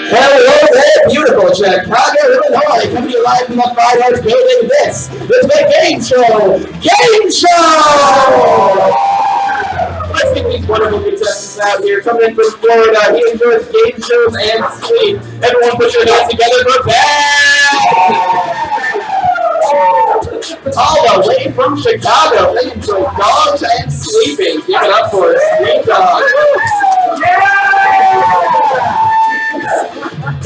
Hello there, beautiful Chicago, Illinois. Coming to you live from the Fine Arts Building. This is the Game Show Game Show! Let's get these wonderful contestants out here. Coming in from Florida, he enjoys game shows and sleep. Everyone put your hands together for that! All the way from Chicago, they enjoy dogs and sleeping. Give it up for Street Dog.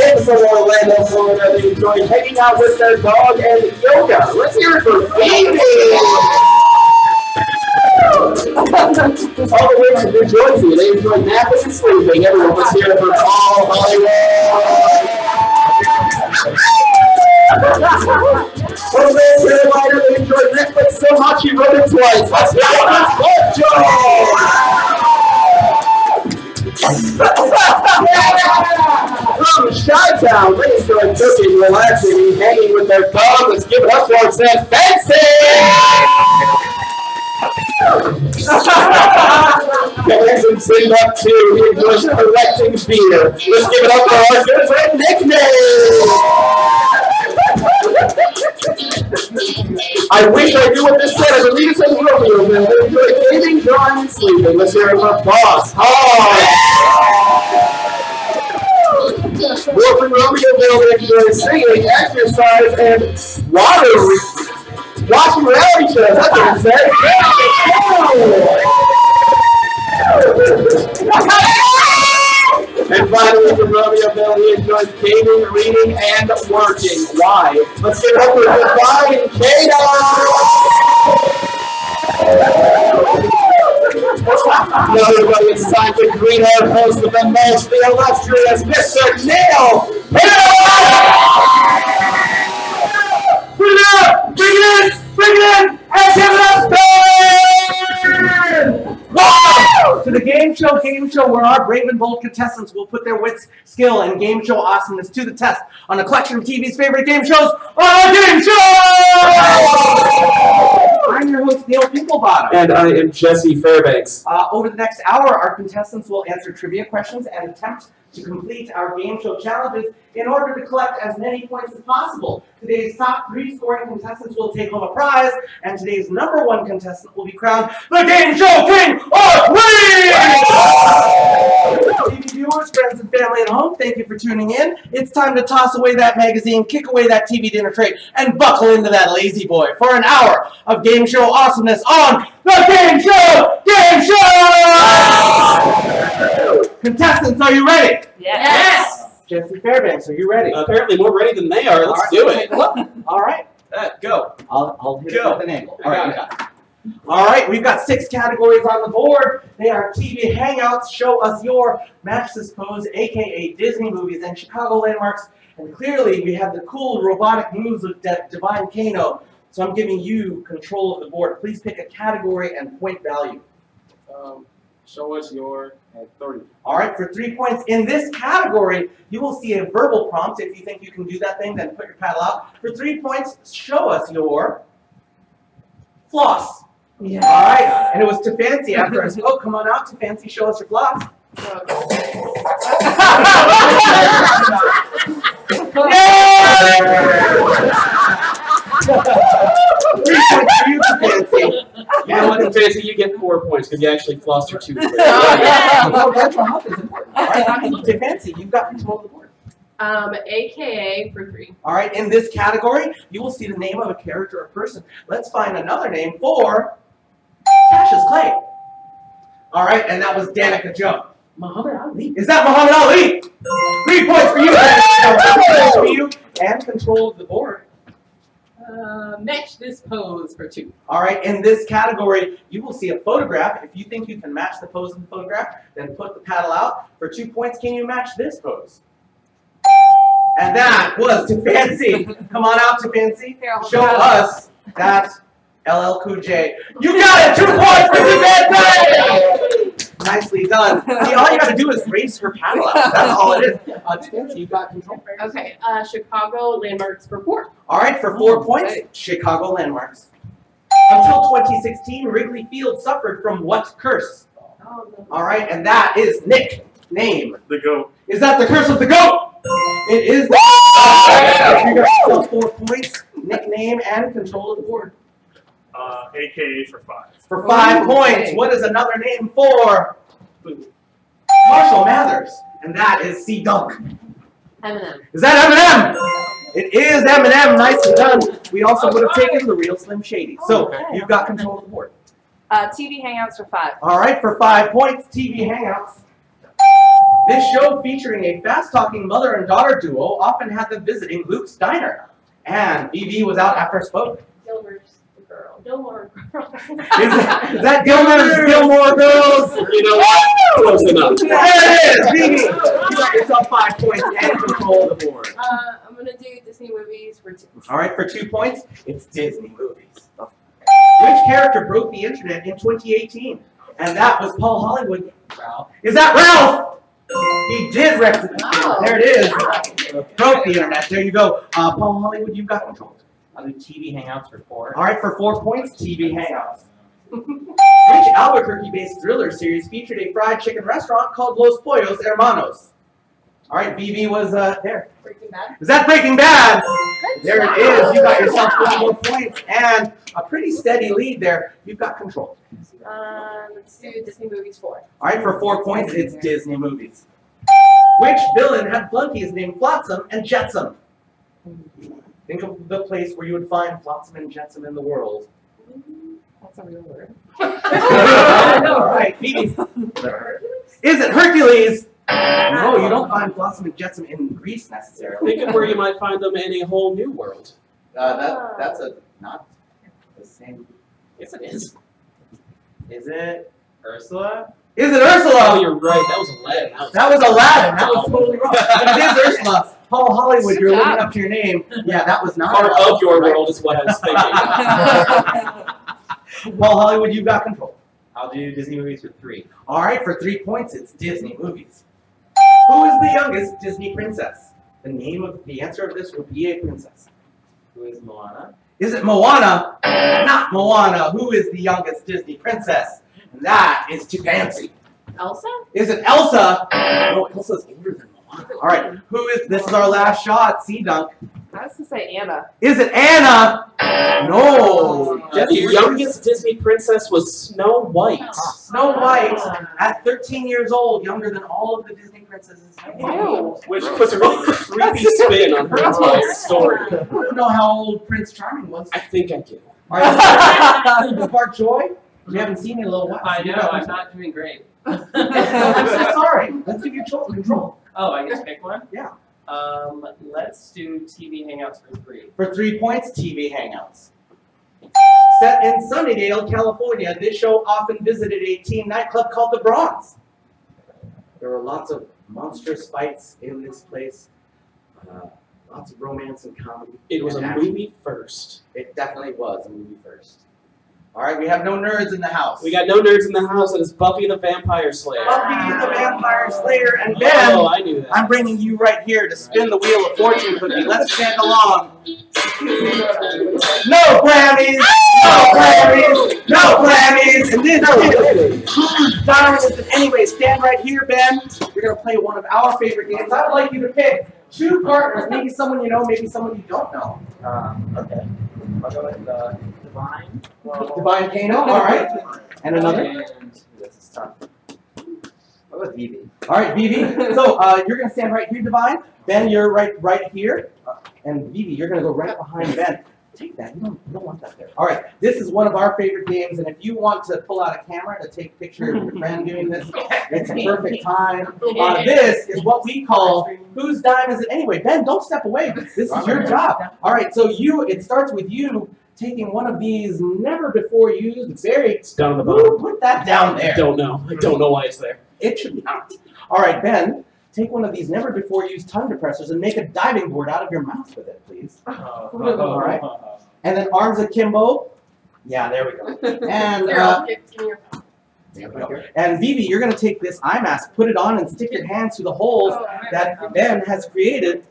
In from Orlando, Florida, they enjoy hanging out with their dog and yoga. Let's hear it for Phoebe! All the way from New Jersey, they enjoy napping and sleeping. Everyone, let's hear it for Paul Hollywood! From North Carolina, they enjoy Netflix so much he wrote it twice. Let's hear it for From Chi-Town, they enjoy cooking, relaxing, and hanging with their dog. Let's give it up for our Fancy! Connections sitting up too. He enjoys collecting beer. Let's give it up for our good friend Nickname! I wish I knew what this said. I believe it says Romeo. They enjoy gaming, drawing, and sleeping. Let's hear it for Boss Hog! More from Romeoville, they enjoy singing, exercise, and watching reality shows. That's what it says. And finally, from Romeoville, he enjoys gaming, reading, and working. Why? Let's get it up with Divine and Kato! Now, everybody, it's time to greet our host with the most, the illustrious Mr. Neil! Bring it up! Bring it in! Bring it in! And give it up! Wow! To the Game Show, where our brave and bold contestants will put their wits, skill, and game show awesomeness to the test on a collection of TV's favorite game shows on our Game Show! I'm your host, Neil Pinklebottom. And I am Jesse Fairbanks. Over the next hour, our contestants will answer trivia questions and attempt to complete our game show challenges in order to collect as many points as possible. Today's top 3 scoring contestants will take home a prize, and today's number 1 contestant will be crowned the Game Show King of Queens! TV viewers, friends, and family at home, thank you for tuning in. It's time to toss away that magazine, kick away that TV dinner tray, and buckle into that lazy boy for an hour of game show awesomeness on the Game Show Gameshow! Contestants, are you ready? Yes! Jesse Fairbanks, are you ready? Apparently more ready than they are. Let's do it. All right. Go. I'll hit it with an angle. All right. All right, we've got 6 categories on the board. They are TV hangouts, show us your, match this pose, aka Disney movies and Chicago landmarks. And clearly we have the cool robotic moves of Divine Kano. So I'm giving you control of the board. Please pick a category and point value. Show us your 30. All right, for 3 points in this category, you will see a verbal prompt. If you think you can do that thing, then put your paddle out. For 3 points, show us your floss. Yeah. All right, and it was to Fancy after I spoke. Come on out to Fancy, show us your floss. You, Fancy. You know what, Fancy, you get 4 points because you actually flossed your 2. Well, that's what is important. All right, to Fancy, you've got control of the board. AKA for 3. All right, in this category, you will see the name of a character or person. Let's find another name for Cassius Clay. All right, and that was Danica Joe. Muhammad Ali. Is that Muhammad Ali? 3 points for you. 3 points for you, and control of the board. Match this pose for 2. All right, in this category, you will see a photograph. If you think you can match the pose in the photograph, then put the paddle out. For 2 points, can you match this pose? And that was to Fancy. Come on out to Fancy. Show us that LL Cool J. You got it! 2 points for Fancy! Nicely done. See, all you got to do is raise her paddle out. That's all it is. Fancy, you got control. Okay, Chicago landmarks for 4. All right, for 4 points, Chicago landmarks. Until 2016, Wrigley Field suffered from what curse? All right, and that is Nick. name? The goat. Is that the curse of the goat? It is. You got yourself 4 points, nickname, and control of the board. AKA for 5. For 5 points, what is another name for Marshall Mathers? And that is C. Dunk. M&M. Is that M&M? It is M&M. Nicely done. We also would have taken the real Slim Shady. So you've got control of the board. TV Hangouts for 5. All right, for 5 points, TV Hangouts. This show featuring a fast-talking mother and daughter duo often had them visiting Luke's diner. And BB was out after spoke. Gilmore's the girl. Gilmore girl. Is that Gilmore Girls? You know what? Close enough. There it is, BB. You got yourself 5 points and control of the board. I'm gonna do Disney movies for 2. All right, for 2 points, it's Disney movies. Which character broke the internet in 2018? And that was Paul Hollywood. Ralph. Is that Ralph? He did wreck the internet. There it is. Broke the internet. There you go. Paul Hollywood, you've got control. I'll do TV Hangouts for 4. All right, for 4 points, TV Hangouts. Which Albuquerque-based thriller series featured a fried chicken restaurant called Los Pollos Hermanos? All right, BB was there. Breaking Bad. Is that Breaking Bad? There it is. You got yourself 4 more points and a pretty steady lead there. You've got control. Let's do Disney movies 4. All right, for 4 points, it's Disney movies. Which villain had flunkies named Flotsam and Jetsam? Think of the place where you would find Flotsam and Jetsam in the world. That's a real word. All right, BB. Is it Hercules? No, you don't find Flotsam and Jetsam in Greece necessarily. Think of where you might find them in a whole new world. That's not the same. Yes, it is. Is it? Ursula? Is it Ursula? Oh, you're right. That was Aladdin. That was Aladdin. That was totally wrong. But it is Ursula. Paul Hollywood, you're living up to your name. Yeah, that was not Part of your world is what I was thinking. Paul Hollywood, you've got control. I'll do Disney movies for 3. All right, for 3 points, it's Disney movies. Who is the youngest Disney princess? The answer of this would be a princess. Who is Moana? Is it Moana? Not Moana. Who is the youngest Disney princess? And that is Tapansy. Elsa? Is it Elsa? No, Elsa's older than Moana. All right, this is our last shot, C-Dunk. I was going to say Anna. Is it Anna? No. The youngest Disney princess was Snow White. Snow White, at 13 years old, younger than all of the Disney princesses. Ew. Which puts a really creepy spin on her entire story. I don't know how old Prince Charming was. I think I do. All right, Spark Joy, we haven't seen you in a little while. I know, I'm not doing great. I'm so sorry. Let's give you control. Oh, I get to pick one? Yeah. Let's do TV Hangouts for 3. For 3 points, TV Hangouts. Set in Sunnydale, California, this show often visited a teen nightclub called the Bronx. There were lots of monstrous fights in this place. Lots of romance and comedy. It was a movie first. It definitely was a movie first. All right, we have no nerds in the house. We got no nerds in the house, and it's Buffy the Vampire Slayer. Buffy the Vampire Slayer, and Ben, Oh, I knew that. I'm bringing you right here to spin the wheel of fortune with me. Let's stand along. No Grammys! No Grammys! No Grammys! And this is Darwinism. Anyway, stand right here, Ben. We're going to play one of our favorite games. I would like you to pick 2 partners, maybe someone you know, maybe someone you don't know. Okay. I'll go with Divine. Divine Kano, all right. And another? And this is tough. What about Vivi? All right, Vivi. So you're going to stand right here, Divine. Ben, you're right here. And Vivi, you're going to go right behind Ben. Take that. You don't want that there. All right. This is one of our favorite games, and if you want to pull out a camera to take a picture of your friend doing this, it's a perfect time. This is what we call Whose Dime Is It Anyway? Ben, don't step away. This is your job. All right. So it starts with you taking one of these never before used, It's down on the bottom. Put that down there. I don't know. I don't know why it's there. It should not. All right, Ben, take one of these never before used tongue depressors and make a diving board out of your mouth with it, please. All right. And then arms akimbo. Yeah, there we go. And Here, I'll give me your phone. there we go. And Vivi, you're going to take this eye mask, put it on, and stick your hands through the holes that Ben has created.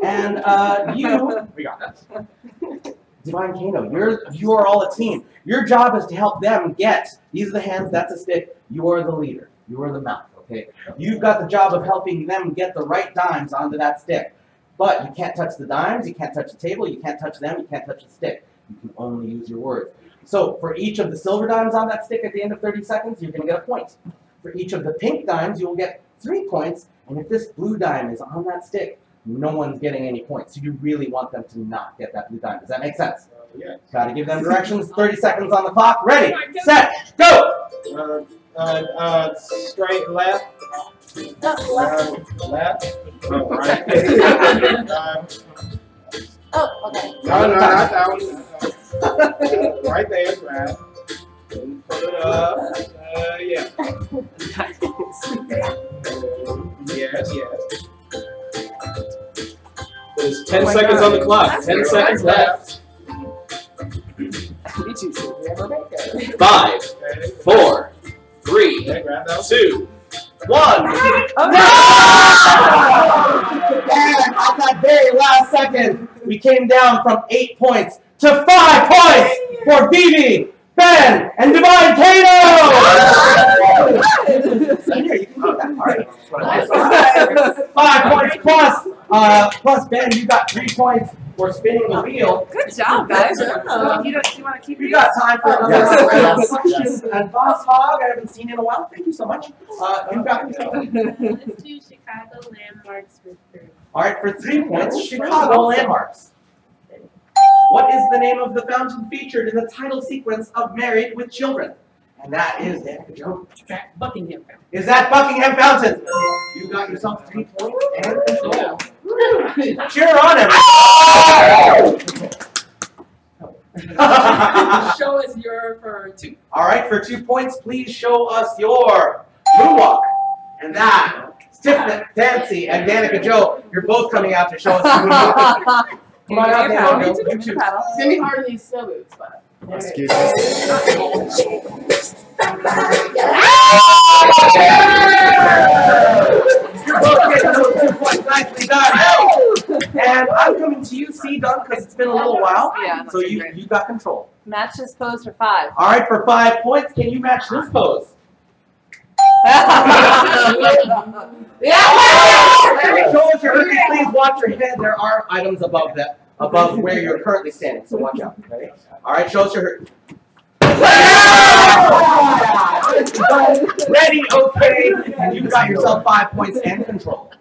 And we got this. Divine Kano, you are all a team. Your job is to help them get, these are the hands, that's a stick, you are the leader. You are the mouth, okay? You've got the job of helping them get the right dimes onto that stick. But you can't touch the dimes, you can't touch the table, you can't touch them, you can't touch the stick. You can only use your words. So for each of the silver dimes on that stick at the end of 30 seconds, you're going to get a point. For each of the pink dimes, you will get 3 points. And if this blue dime is on that stick, no one's getting any points. So you really want them to not get that blue dime. Does that make sense? Yeah. Got to give them directions. 30 seconds on the clock. Ready, set, go! Straight left. Left. Oh, right. Oh, okay. No, not that one. Right there, right. Put it up. Yeah. Yes. There's 10 seconds on the clock. 10 seconds left. 5, 4, 3, 2, 1. And at that very last second, we came down from 8 points to 5 points for Vivi, Ben, and Divine Kano! Here, you can do that. All right. 5 points plus Ben, you got 3 points for spinning the wheel. Good job, guys. You want to keep We got time for another round of questions. And Boss Hog, I haven't seen you in a while. Thank you so much. You got me. Let's do Chicago landmarks for 3. All right, for 3 points, Chicago landmarks. What is the name of the fountain featured in the title sequence of Married with Children? And that is Danica Joe. Buckingham Fountain. Is that Buckingham Fountain? You got yourself 3 points and control. Cheer on him. Show us your for 2. All right, for 2 points, please show us your moonwalk. And that, Tiffany, Dancy, and Danica Joe, you're both coming out to show us your moonwalk. Come on out, Danica. You too. It's gonna be hard to these snow boots, but. Excuse me. You're both getting those 2 points nicely done. And I'm coming to you, C, Dunn, because it's been a little while. Yeah, So you got control. match this pose for 5. All right, for 5 points, can you match this pose? Show us your hurry. Please watch your head. There are items above that, above where you're currently standing. So watch out. Okay. All right. Show us your hurry. Ready? Okay. And you got yourself 5 points and control.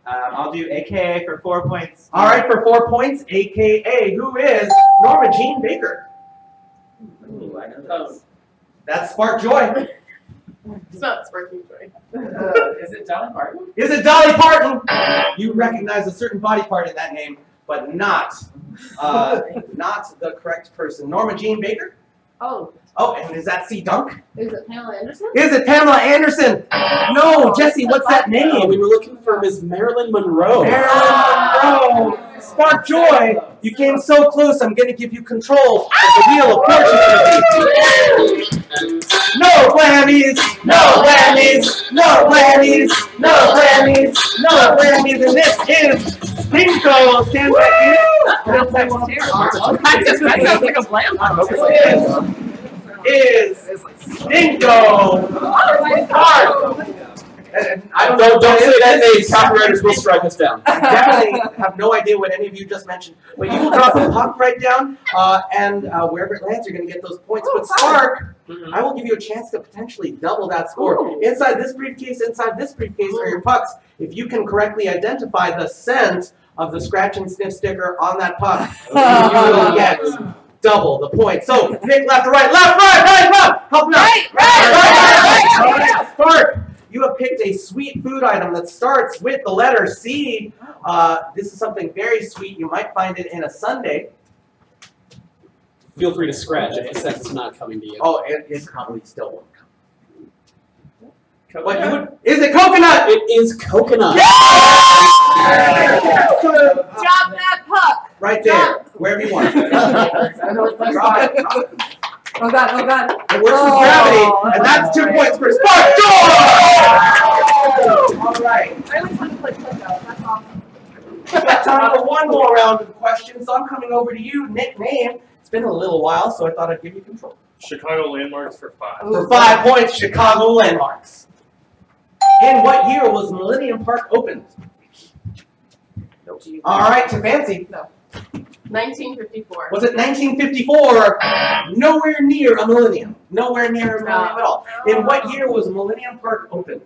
I'll do AKA for 4 points. All right, for 4 points, AKA who is Norma Jean Baker. Ooh, I know this. That's Spark Joy. It's not Sparking Joy. Is it Dolly Parton? Is it Dolly Parton? You recognize a certain body part in that name, but not the correct person. Norma Jean Baker? Oh, Oh, and is that C Dunk? is it Pamela Anderson? Is it Pamela Anderson? No, Jesse, what's that name? We were looking for Miss Marilyn Monroe. Marilyn Monroe. Spark Joy, you came so close. I'm going to give you control of the Wheel of Fortune. No whammies, no whammies, no whammies, no whammies, no whammies, and this is Stinko. Stand back here. That sounds like a blam. Is Stinko. I Don't say that name. Copywriters will strike us down. I definitely have no idea what any of you just mentioned. But you will drop the puck right down, and wherever it lands, you're going to get those points. But Spark, I will give you a chance to potentially double that score. Inside this briefcase are your pucks. If you can correctly identify the scent of the scratch and sniff sticker on that puck, you will get double the points. So pick left or right, left, right, help me out. Right. Spark. You have picked a sweet food item that starts with the letter C. This is something very sweet. You might find it in a sundae. Feel free to scratch if the scent is not coming to you. Oh, it probably still won't come. But you would, is it coconut? It is coconut. Drop that puck. Right there, wherever you want. Draw it. Oh God, oh God. It works with gravity, and that's 2 points for Spark Joy! All right. I always want to play cookout. That's awesome. We've got time for one more round of questions, so I'm coming over to you, nickname It's been a little while, so I thought I'd give you control. Chicago landmarks for 5. For 5 points, Chicago landmarks. In what year was Millennium Park opened? All right, to Fancy. 1954. Was it 1954? Nowhere near a millennium. Nowhere near a millennium at all. In what year was Millennium Park opened?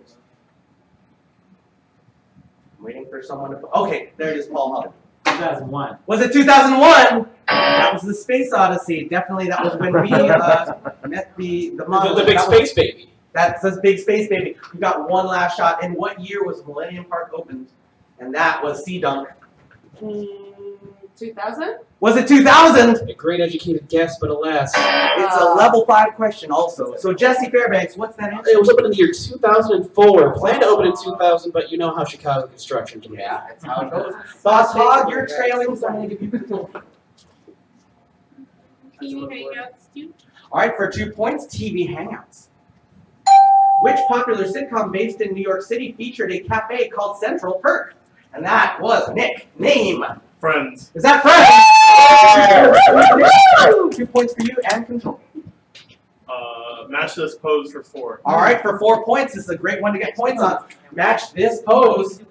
I'm waiting for someone to... Okay, there it is, Paul Holly. 2001. Was it 2001? That was the Space Odyssey. Definitely, that was when we met the model. The big space baby. That says Big Space Baby. We got one last shot. In what year was Millennium Park opened? And that was C-Dunk. 2000? Was it 2000? A great educated guess, but alas. It's a level 5 question also. So Jesse Fairbanks, what's that answer? It was opened in the year 2004. Planned to open in 2000, but you know how Chicago construction can be. Yeah, that's how it goes. Boss Hog, you're trailing, so I'm going to give you control. TV Hangouts, too. All right, for 2 points, TV Hangouts. Which popular sitcom based in New York City featured a cafe called Central Perk? And that was Nick. Name. Friends. Is that Fred? 2 points for you and control. Match this pose for 4. All right, for 4 points. This is a great one to get points on. Match this pose.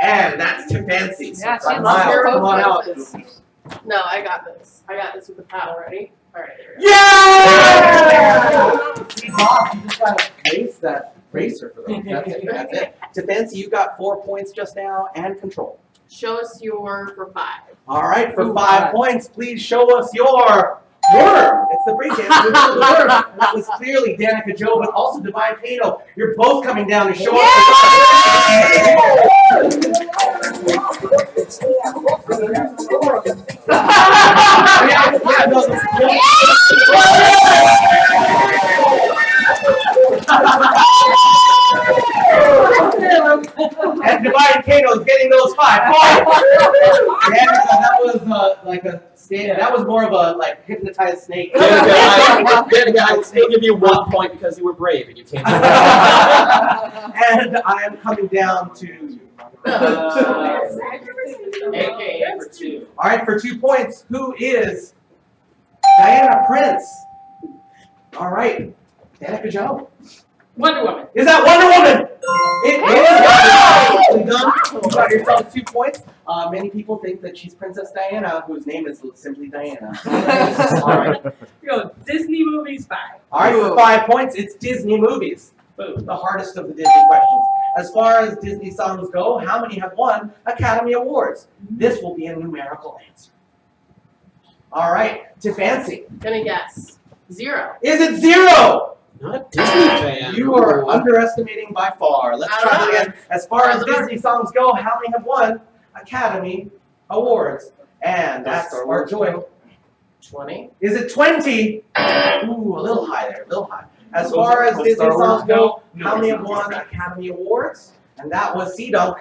And that's to Fancy. Yeah, she Come loves her on out. poses. No, I got this. I got this with the paddle. Ready? All right. There we go. Yeah! See, Bob, you just gotta race that racer for them. That's it. That's it. To Fancy, you got 4 points just now and control. Show us your for 5. All right, for 5 points, please show us your worm. It's the break dance with the worm. That was clearly Danica Joe, but also Divine Kato. You're both coming down to show us and Divine Kato's getting those 5 points. That was like a stand. That was more of a like hypnotized snake. Danica, I will still give you 1 point because you were brave and you came. And I am coming down to you. AKA for 2. All right, for 2 points, who is Diana Prince? All right, Danica Joe. Wonder Woman. Is that Wonder Woman? It is. Done. You got yourself 2 points. Many people think that she's Princess Diana, whose name is simply Diana. All right. Go Disney movies 5. All right, for 5 points, it's Disney movies. Boom. The hardest of the Disney questions. As far as Disney songs go, how many have won Academy Awards? This will be a numerical answer. All right, to Fancy. Gonna guess. 0. Is it 0? Not a Disney fan. You are underestimating by far. Let's try that again. As far as Disney songs go, how many have won Academy Awards? And that's our joy. 20. Is it 20? Ooh, a little high there, a little high. As far as Disney songs go, how many have won Academy Awards? And that was C-Dunk.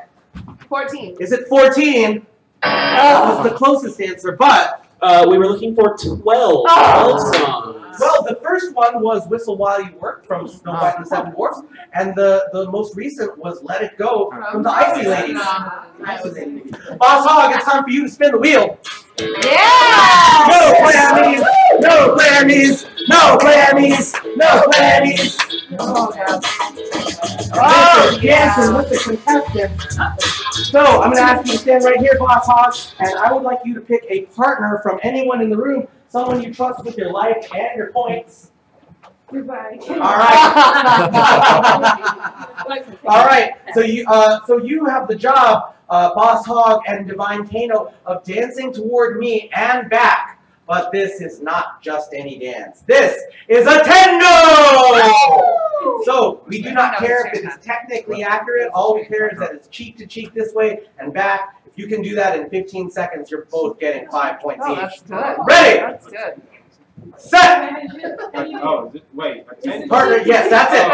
14. Is it 14? That was the closest answer, but... we were looking for 12 songs. Well, the first one was Whistle While You Work from Snow White and the Seven Dwarfs, and the most recent was Let It Go from the Icy Ladies. Boss Hog, it's time for you to spin the wheel. Yeah! No Grammys! No Grammys! No Grammys! No Grammys! Oh, yes, and with the contestant. So, I'm going to ask you to stand right here, Boss Hog, and I would like you to pick a partner from anyone in the room, someone you trust with your life and your points. Goodbye. All right. All right. So you have the job, Boss Hog and Divine Kano, of dancing toward me and back. But this is not just any dance. This is a tendo! So we do not care if it is technically accurate. All we care is that it's cheek to cheek this way and back. If you can do that in 15 seconds, you're both getting 5 points Oh, each. that's good. Ready? That's good. Set! Oh, wait. Partner, yes, that's it.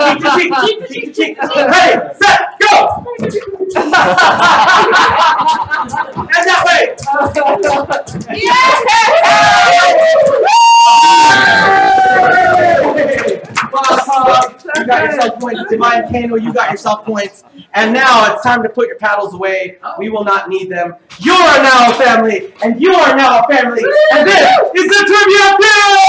Cheek to cheek, cheek to cheek. Ready, set, go! And that way! Boss Hog, you got yourself points. Divine Kano, you got yourself points. And now it's time to put your paddles away. We will not need them. You are now a family, and you are now a family. And this is the Trivia Field!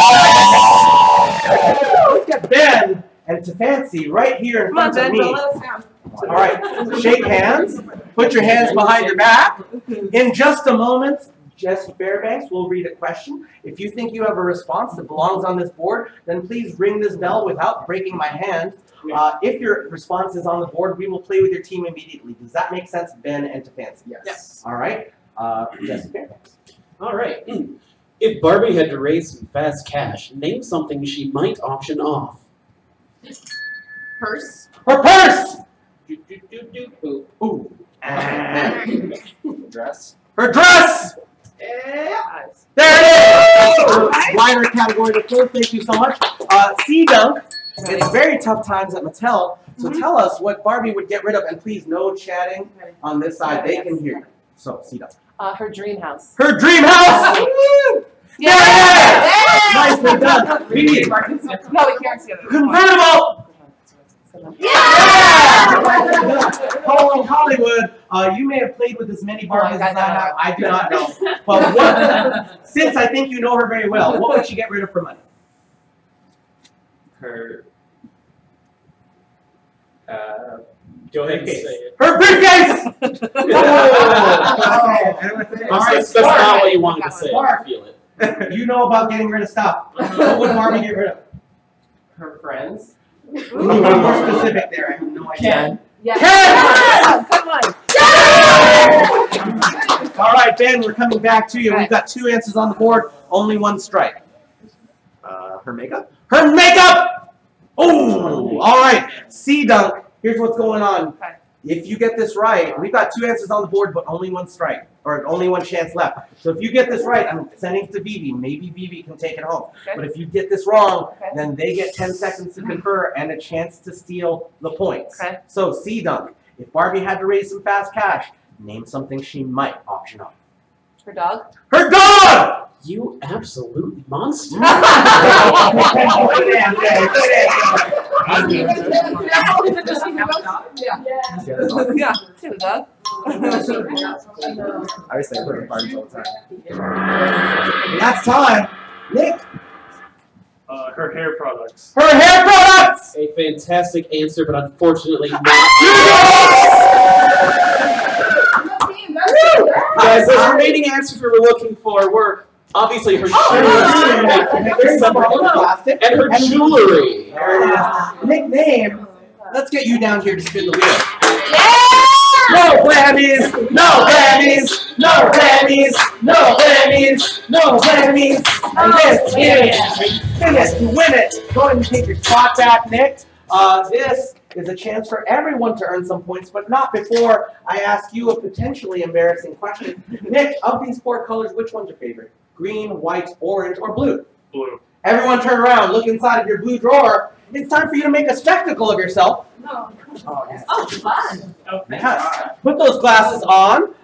Let's get Ben and Fancy right here in front of me. All right, shake hands. Put your hands behind your back. In just a moment, Louis Fairbanks will read a question. If you think you have a response that belongs on this board, then please ring this bell without breaking my hand. If your response is on the board, we will play with your team immediately. Does that make sense, Ben and Fancy? Yes. All right, Louis Fairbanks. All right. If Barbie had to raise some fast cash, name something she might auction off. Purse. Her purse. Ooh. Dress. Her dress. Eyes. There it is! Wider category to fill. Thank you so much. C-Dunk. It's very tough times at Mattel. So tell us what Barbie would get rid of. And please, no chatting on this side. They can hear you. So, C-Dunk. Her dream house. Her dream house! Yeah! Nicely done. No, we can't see it. Convertible! Yeah! Hello, Hollywood. You may have played with as many Barbies as I have. I do not know. But since I think you know her very well, what would she get rid of for money? Her. Go ahead and say it. Her briefcase! All right, that's not what you wanted to say. I feel it. You know about getting rid of stuff. What would Barbie get rid of? Her friends. You need to be more specific there. I have no idea. Ken. Yeah. Ken! Come on. All right, Ben, we're coming back to you. We've got 2 answers on the board, only 1 strike. Her makeup. Her makeup! Oh, all right. C-Dunk, here's what's going on. Okay. If you get this right, we've got 2 answers on the board, but only 1 strike, or only 1 chance left. So if you get this right, I'm sending it to Vivi. Maybe Vivi can take it home. Okay. But if you get this wrong, Okay. then they get 10 seconds to confer and a chance to steal the points. Okay. So C-Dunk, if Barbie had to raise some fast cash, name something she might auction off. Her dog. Her dog! You absolute monster. Good answer. Yeah. Two dog. I say her parties all the time. That's time. Nick. Her hair products. Her hair products! A fantastic answer, but unfortunately not. Guys, those remaining answers we were looking for were obviously her shoes and her jewelry. Nickname. Let's get you down here to spin the wheel. Yeah! No whammies, no whammies, no whammies, no whammies, no whammies. And this is finish to win it. Go ahead and take your spot back, Nick. This is a chance for everyone to earn some points, but not before I ask you a potentially embarrassing question. Nick, of these 4 colors, which one's your favorite? Green, white, orange, or blue? Blue. Everyone turn around, look inside of your blue drawer. It's time for you to make a spectacle of yourself. No. Oh, yes. Oh, fun. Yes. Put those glasses on.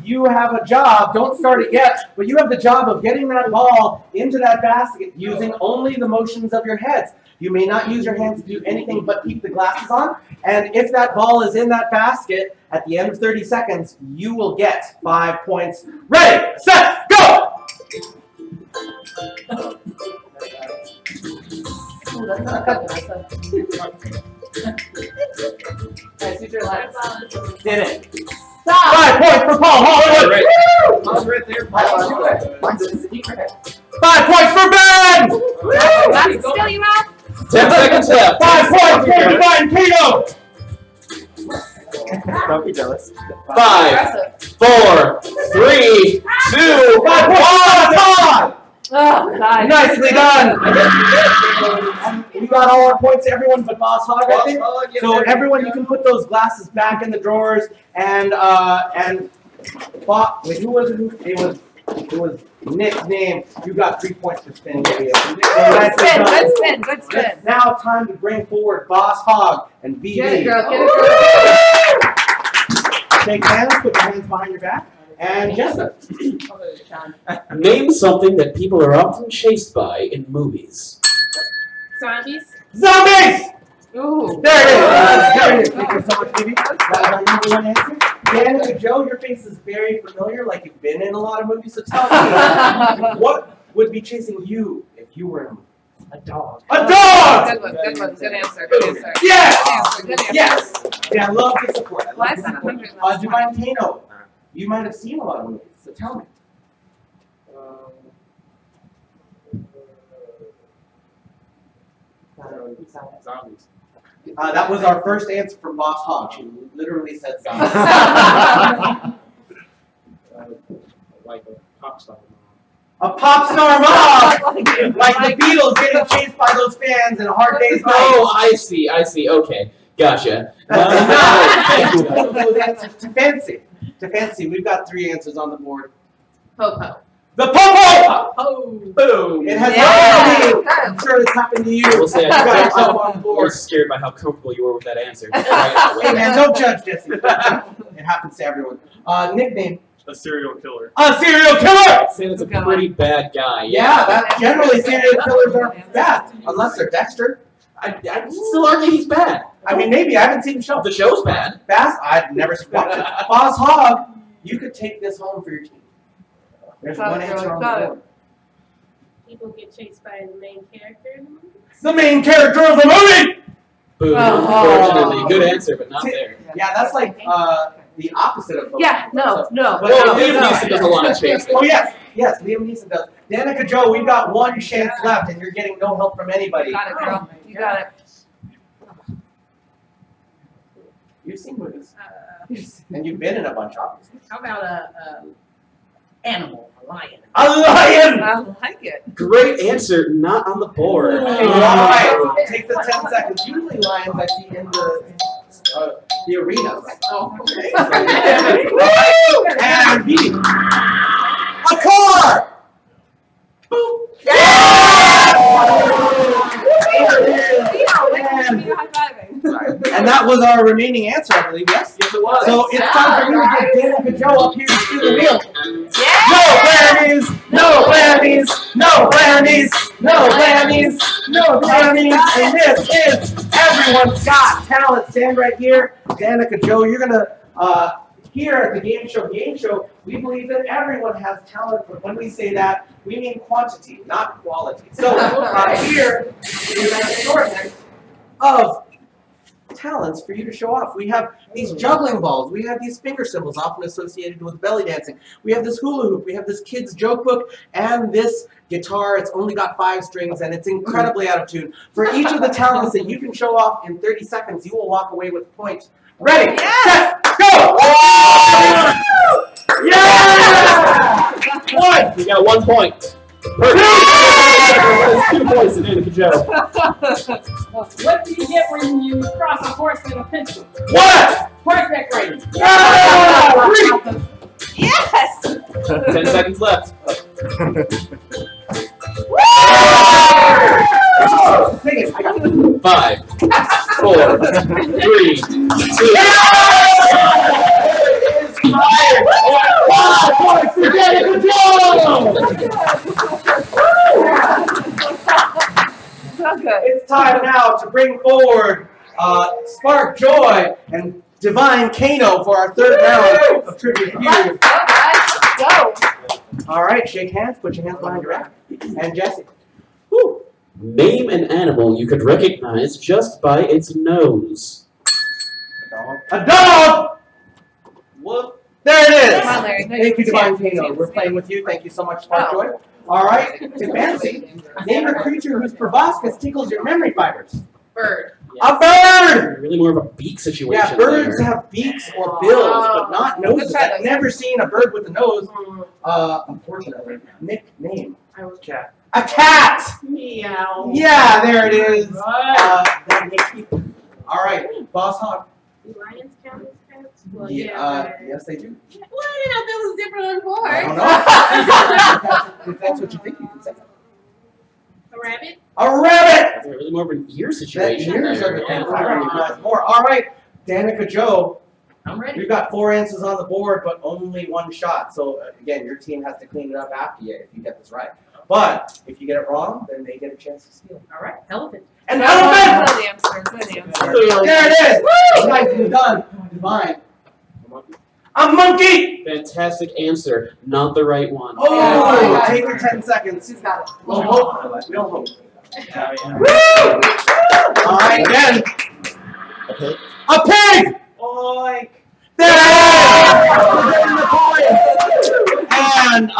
You have a job. Don't start it yet, but you have the job of getting that ball into that basket using only the motions of your heads. You may not use your hands to do anything but keep the glasses on. And if that ball is in that basket at the end of 30 seconds, you will get 5 points. Ready, set, go! Ooh, that's not good. Nice, use your legs. Did it. Stop! 5 points for Paul Hollywood. Right. Woo! I was right there. 5 points for Ben. That's still you out? 10 seconds left. 5 points for Divine Kano. Don't be jealous. 5, 4, 3, 2, 5 points. Oh, God. Nicely done. We got all our points, everyone but Boss Hog, I think. So everyone, you can put those glasses back in the drawers. And wait, who was it? It was Nick's name. You got 3 points for spinning the wheel. Good spin, good spin, good spin. It's now time to bring forward Boss Hog and VV. Get it, girl, get it, girl. Shake hands, put your hands behind your back. And Jessica. Name something that people are often chased by in movies. Zombies? Zombies! Ooh. There it is. There it is. Thank you so much, Phoebe. That was our number one answer. Danica Joe, your face is very familiar, like you've been in a lot of movies. So tell me, what would be chasing you if you were in a movie? A dog. A dog! Good one, good one. Good answer. Good answer. Yes! Good answer. Good answer. Yes! Yeah, I love the support. I Why love is the that support. 100 last Divine Kano, you might have seen a lot of movies, so tell me. Zombies. That was our first answer from Boss Hog. She literally said zombies. Like a pop star. A pop star mom! Like the Beatles getting chased by those fans in A Hard Day's Night. Oh, I see. Okay. Gotcha. Those answers to fancy. To fancy. We've got 3 answers on the board. Popo. The Popo! Oh. Boom! It has Yeah. happened to you. I'm sure it's happened to you. I will say You got I yourself on was board. scared by how comfortable you were with that answer. Hey man, don't judge, Jesse. It happens to everyone. Nickname. A serial killer. A serial killer! I'd say that's a pretty bad guy. Yeah, that generally serial killers are bad. Unless they're Dexter. I'd still argue he's bad. I mean, maybe. I haven't seen the show. The show's bad. Bass, I've never watched it. Boss Hog, you could take this home for your team. There's one answer on the board. People get chased by the main character in the movie. The main character of the movie! Boom. Oh. Unfortunately, good answer, but not there. Yeah, that's like the opposite of both. Yeah, no. Well, Liam Neeson does a lot of chasing. Oh, yes. Yes, Liam Neeson does. Danica Joe, we've got 1 chance left, and you're getting no help from anybody. You got it, girl. You got it. You've seen movies. And you've been in a bunch, obviously. How about a animal, a lion? A lion! I like it. Great answer, not on the board. Alright, take the 10 seconds. Usually lions I see in the arena. Oh, okay. And beat. A car! Boop. And that was our remaining answer, I believe, yes? Yes, it was. So it's time for you to get Danica Joe up here to do the wheel. Yeah. No whammies, no whammies, no whammies, no whammies, no whammies. And this is Everyone's Got Talent. Stand right here. Danica Joe, you're going to, here at the Game Show, we believe that everyone has talent, but when we say that, we mean quantity, not quality. So here is an assortment of talents for you to show off. We have these juggling balls. We have these finger cymbals, often associated with belly dancing. We have this hula hoop. We have this kid's joke book, and this guitar. It's only got 5 strings, and it's incredibly out of tune. For each of the talents that you can show off in 30 seconds, you will walk away with points. Ready, set, go! Yeah! 1! You got 1 point. That's 2 points to Danica Joe. What do you get when you cross a horse and a pencil? What? Horseback riding. Yeah! 3! Yes! 10 seconds left. Take it. I got it. 5, 4, 3, 2. Fired! 5 points for Danica So good. It's time now to bring forward Spark Joy and Divine Kano for our 3rd round of Trivia Feud. Let's go, guys. Let's go. All right, shake hands. Put your hands behind your back. And Jesse. Woo. Name an animal you could recognize just by its nose. A dog! Woof. There it is. Come on, Larry. Thank you, Divine Kano. We're playing with you. Thank you so much, Spark Joy. All right, to Fancy, name a creature whose proboscis tickles your memory fibers. Bird. A bird! Really more of a beak situation. Yeah, birds there. have beaks or bills, but not noses. try I've those. never seen a bird with a nose. Unfortunately. Nickname. I was cat. A cat! Meow. Yeah, there it is. That makes you. All right, Boss Hog. Do lions count as pets? Well, Yes, they do. Well, I didn't know if it was different on board. I don't know. If that's what you think, you can say. A rabbit? A rabbit! That's really more of an ear That situation. ears there. are the things I recognize more. All right, Danica Joe. I'm ready. We've got 4 answers on the board, but only 1 shot. So again, your team has to clean it up after you if you get this right. But if you get it wrong, then they get a chance to steal. All right. Elephant. An Good elephant! answer. Good answer. wheel. There it is. Nicely done. Divine. A monkey. Fantastic answer. Not the right one. Oh, take your 10 seconds. She's got it. We'll hope. We'll hope. All right, Ben. A pig. Oink. There it is. And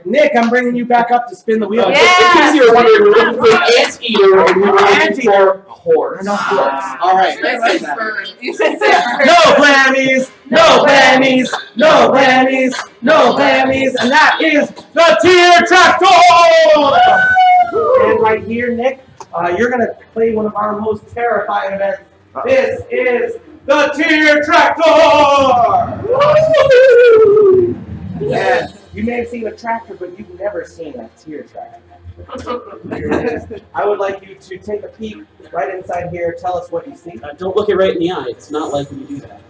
Nick, I'm bringing you back up to spin the wheel. In case you were wondering, we're looking for an anteater and we were looking for a horse. No horse. All right. You said Sperm. No blammies, no blammies, no blammies, no blammies, and that is the tier tractor! And right here, Nick, you're going to play one of our most terrifying events. This is the tier tractor! And you may have seen a tractor, but you've never seen a tier tractor. Here it is. I would like you to take a peek right inside here. Tell us what you see. Don't look it right in the eye. It's not like when you do that.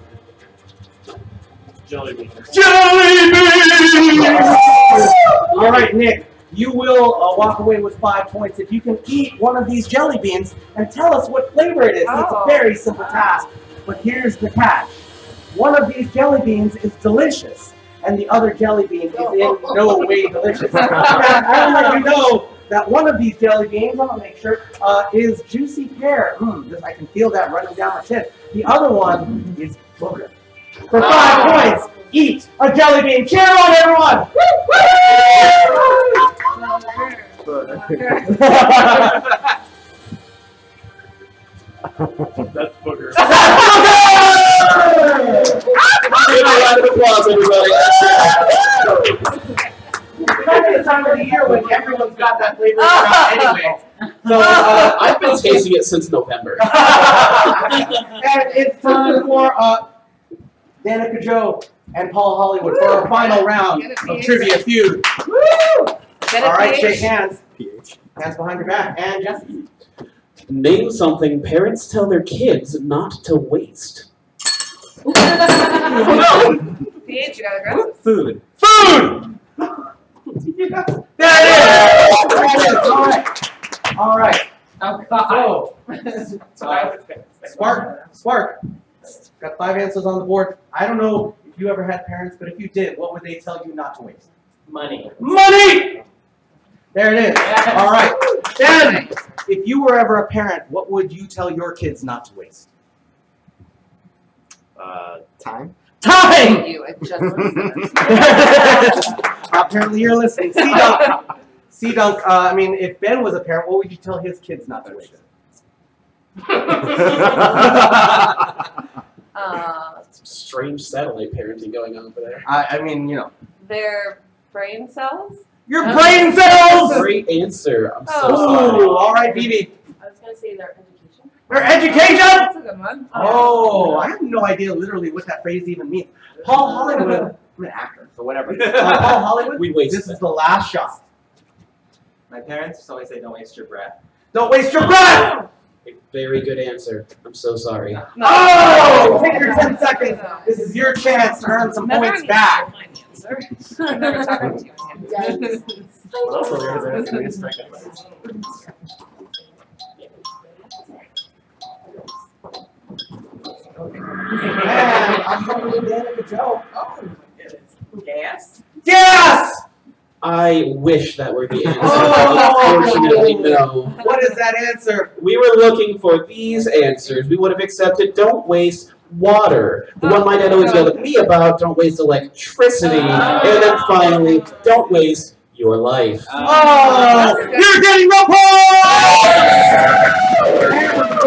Jelly beans. Jelly beans! All right, Nick, you will walk away with 5 points if you can eat one of these jelly beans and tell us what flavor it is. It's a very simple task, but here's the catch. One of these jelly beans is delicious, and the other jelly bean is in no way delicious. And I will let you know that one of these jelly beans, I'm going to make sure, is juicy pear. I can feel that running down my chin. The other one is booger. For 5 points, eat a jelly bean. Cheer on, everyone! That's booger. Give a round of applause, everybody. That's the time of the year when everyone's got that flavor around anyway. So I've been tasting it since November. and it's time for Danica Joe and Paul Hollywood for our final round of Trivia Feud. Woo! All right, shake hands. Hands behind your back. And Jesse. Name something parents tell their kids not to waste. PH, you got aggressive. Food. Food! There it is! All right. All right. Oh, God. So, Spark. Got 5 answers on the board. I don't know if you ever had parents, but if you did, what would they tell you not to waste? Money. Money! There it is. All right. Then, if you were ever a parent, what would you tell your kids not to waste? Time. Time! You, I just listened. Apparently you're listening. C-Dunk, I mean, if Ben was a parent, what would you tell his kids not to waste? Strange satellite parenting going on over there. I mean, you know. Their brain cells? Your brain cells! Great answer. I'm so Oh. sorry. Ooh, all right, BB. I was going to say their education. Their education! That's a good one. Oh, I have no idea literally what that phrase even means. Paul Hollywood, I'm an actor, so whatever. Paul Hollywood, We wasted this is the last shot. My parents always say don't waste your breath. Don't waste your breath! A very good answer. I'm so sorry. Oh! Take your 10 seconds. This is your chance to earn some points back. I'm never talking to you again. What else are there? Is there strike advice? And I'm going to Danica Joe. Gas? Yes! I wish that were the answer. Oh! Unfortunately, no. What is that answer? We were looking for these answers. We would have accepted don't waste water. The one my dad always yelled at me about, don't waste electricity. And then finally, don't waste your life. Oh! You're getting the point!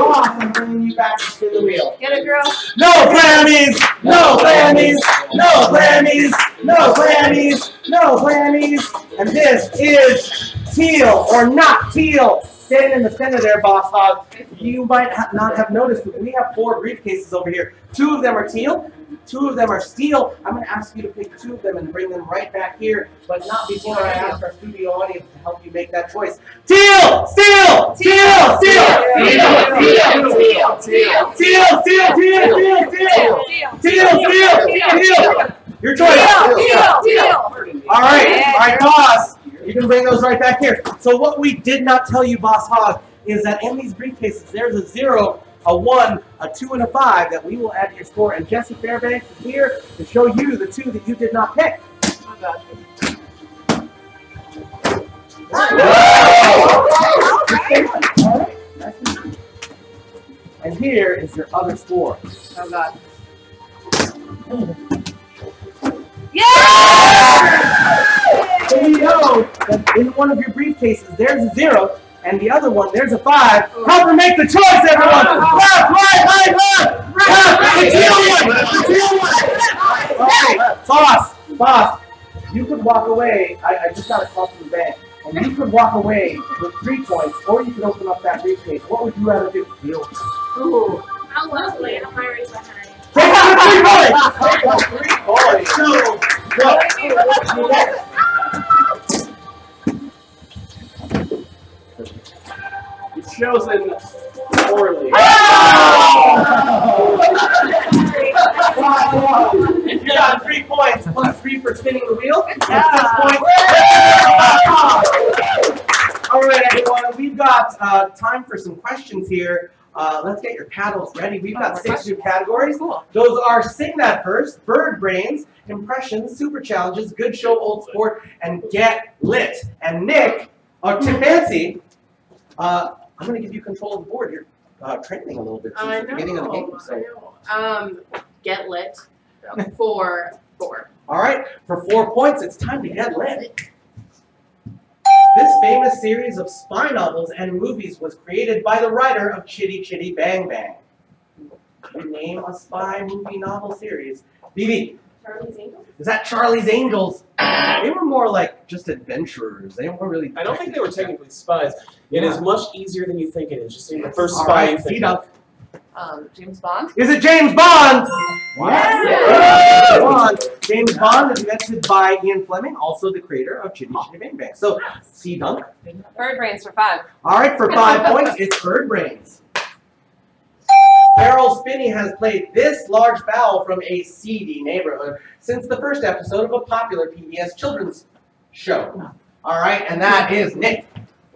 I'm bringing you back to the wheel. Get it, girl. No Grammys! No Grammys! No Grammys! No Grammys! No Grammys! And this is teal or not teal. Standing in the center there, Boss Hog. You might not have noticed, but we have 4 briefcases over here. 2 of them are teal. 2 of them are steel. I'm going to ask you to pick 2 of them and bring them right back here, but not before I ask our studio audience to help you make that choice. Teal! Steel! Teal! Steel! Teal! Your choice. All right, boss. You can bring those right back here. So what we did not tell you, Boss Hog, is that in these briefcases, there's a 0 a 1, a 2, and a 5 that we will add to your score. And Louis Fairbanks is here to show you the 2 that you did not pick. Oh, gosh. And here is your other score. Oh, God. So we know that in one of your briefcases there's a 0, and the other one there's a 5. Help her make the choice, everyone! Left, right, left! The teal one! Okay, boss, you could walk away. I just got a call from the bank. And you could walk away with 3 points, or you could open up that briefcase. What would you rather do? Ooh. How lovely. I'm right behind. Take out the 3 points! It's chosen poorly. You got 3 points, plus 3 for spinning the wheel. That's 6 points. All right, everyone, we've got time for some questions here. Let's get your paddles ready. We've got 6 new categories. Those are Sing That First, Bird Brains, Impressions, Super Challenges, Good Show, Old Sport, and Get Lit. And Nick, or Tifancy, I'm going to give you control of the board. You're training a little bit since the beginning of the game. So. Get lit for 4. All right, for 4 points, it's time to get lit. This famous series of spy novels and movies was created by the writer of Chitty Chitty Bang Bang. Can you name a spy movie novel series? BB. Charlie's Angels? Is that Charlie's Angels? They were more like just adventurers. They weren't really. I don't think they were technically spies. It is much easier than you think it is. Just the first spy you think of. James Bond? Is it James Bond? Yes. James Bond is invented by Ian Fleming, also the creator of Chitty Chitty Bang Bang. So, C Dunk. Bird Brains for 5. All right, for 5 points, it's Bird Brains. Carol Spinney has played this large fowl from a seedy neighborhood since the first episode of a popular PBS children's show. All right, and that is Nick.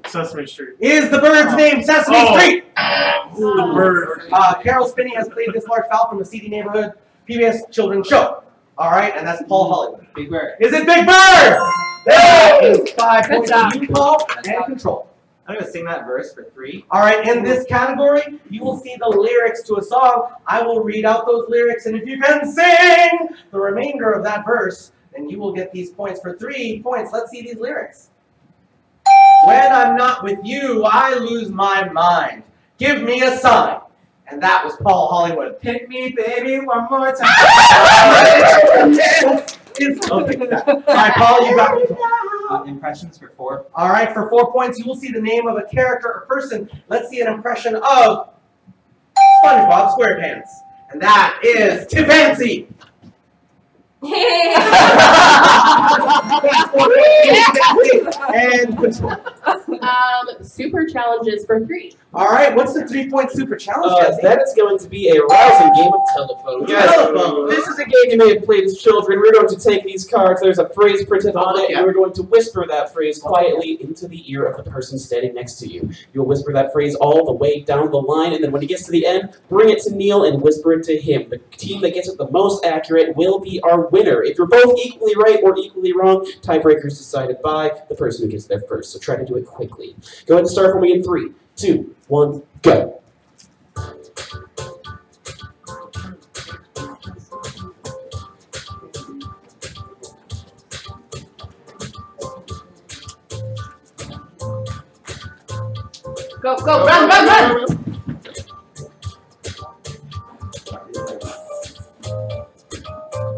Sesame Street. Is the bird's name Sesame Street? The bird. Carol Spinney has played this large fowl from a seedy neighborhood PBS children's show. All right, and that's Paul Hollywood. Big Bird. Is it Big Bird? That is 5 points to you, Paul, and control. I'm going to sing that verse for 3. All right, in this category, you will see the lyrics to a song. I will read out those lyrics, and if you can sing the remainder of that verse, then you will get these points for 3 points. Let's see these lyrics. When I'm not with you, I lose my mind. Give me a sign. And that was Paul Hollywood. Hit me, baby, one more time. Okay. All right, Paul, you got me. Impressions for 4. All right, for 4 points, you will see the name of a character or person. Let's see an impression of SpongeBob SquarePants. And that is Tifancy. And control. Super challenges for 3. All right, what's the 3-point super challenge, Jesse? That is going to be a rousing game of telephone. Telephone. This is a game you may have played as children. We're going to take these cards. There's a phrase printed on it, and we're going to whisper that phrase quietly into the ear of the person standing next to you. You'll whisper that phrase all the way down the line, and then when it gets to the end, bring it to Neil and whisper it to him. The team that gets it the most accurate will be our winner. If you're both equally right or equally wrong, tiebreakers decided by the person who gets there first. So try to do it quickly. Go ahead and start for me in 3, 2, 1, go. Go, go, run, run, run!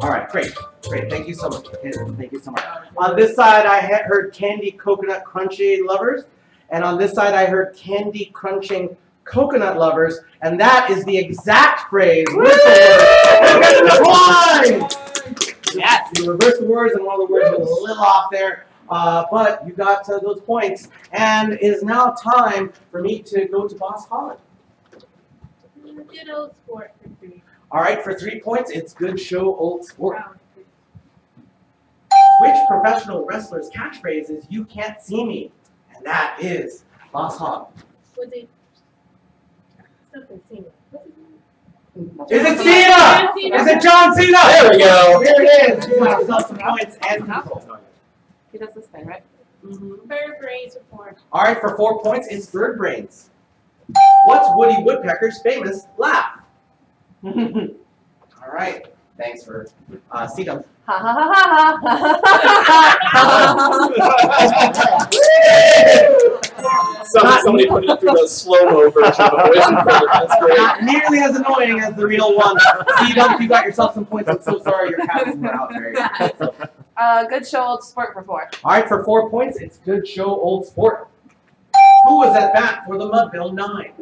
All right, great. Great, thank you so much. Thank you so much. On this side, I had heard candy coconut crunchy lovers. And on this side, I heard candy crunching coconut lovers. And that is the exact phrase. Yes, you reverse the words, and one of the words was a little off there. But you got those points. And it is now time for me to go to Boss Holland. Good old sport for 3. All right, for 3 points, it's Good Show, Old Sport. Which professional wrestler's catchphrase is "You can't see me"? And that is Boss Hog. Was it something similar? Is it Cena? Is it John Cena? There we go. There it is. You got yourself some points and control. He does this thing, right? Bird brains are 4. All right, for 4 points, it's bird brains. What's Woody Woodpecker's famous laugh? All right, thanks for Cena. Ha ha ha ha ha. Somebody put it through the slow-mo version of the voice recorder. That's great. Not nearly as annoying as the real one. C-Dub, you got yourself some points. I'm so sorry your cabins were out very Good show, old sport for 4. All right, for 4 points, it's good show, old sport. Who was at bat for the Mudville 9?